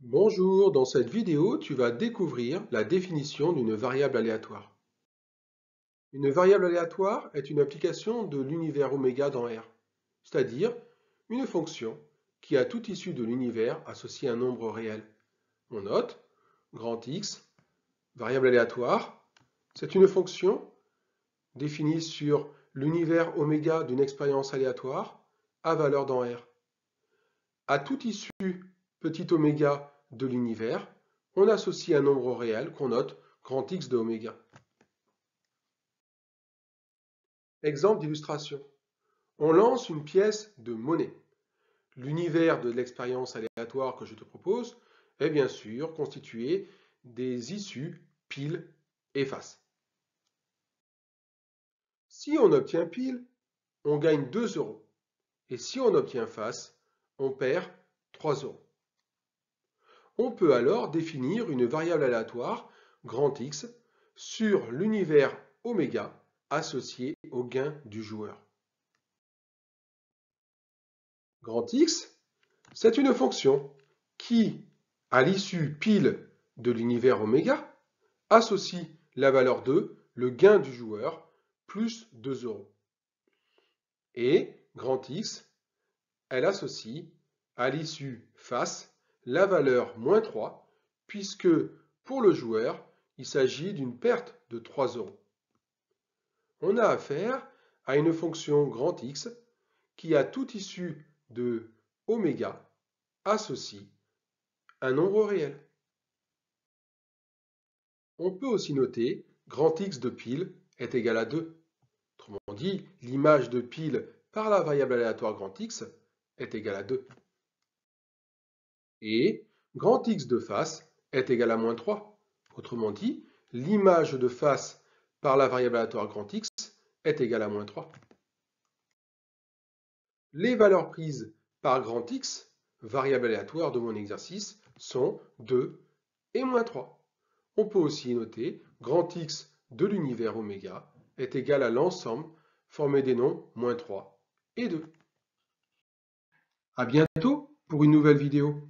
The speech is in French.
Bonjour, dans cette vidéo, tu vas découvrir la définition d'une variable aléatoire. Une variable aléatoire est une application de l'univers oméga dans R, c'est-à-dire une fonction qui a tout issu de l'univers associé à un nombre réel. On note, grand X, variable aléatoire, c'est une fonction définie sur l'univers oméga d'une expérience aléatoire à valeur dans R. À tout issu petit oméga de l'univers, on associe un nombre réel qu'on note grand X de oméga. Exemple d'illustration. On lance une pièce de monnaie. L'univers de l'expérience aléatoire que je te propose est bien sûr constitué des issues pile et face. Si on obtient pile, on gagne 2 €. Et si on obtient face, on perd 3 €. On peut alors définir une variable aléatoire, grand X, sur l'univers oméga associé au gain du joueur. Grand X, c'est une fonction qui, à l'issue pile de l'univers oméga, associe la valeur 2, le gain du joueur, plus 2 €. Et grand X, elle associe à l'issue face la valeur moins 3, puisque pour le joueur, il s'agit d'une perte de 3 €. On a affaire à une fonction grand X qui a tout issu de oméga associe un nombre réel. On peut aussi noter grand X de pile est égal à 2. Autrement dit, l'image de pile par la variable aléatoire grand X est égale à 2. Et grand X de face est égal à moins 3. Autrement dit, l'image de face par la variable aléatoire grand X est égale à moins 3. Les valeurs prises par grand X, variable aléatoire de mon exercice, sont 2 et moins 3. On peut aussi noter grand X de l'univers oméga est égal à l'ensemble formé des nombres moins 3 et 2. À bientôt pour une nouvelle vidéo.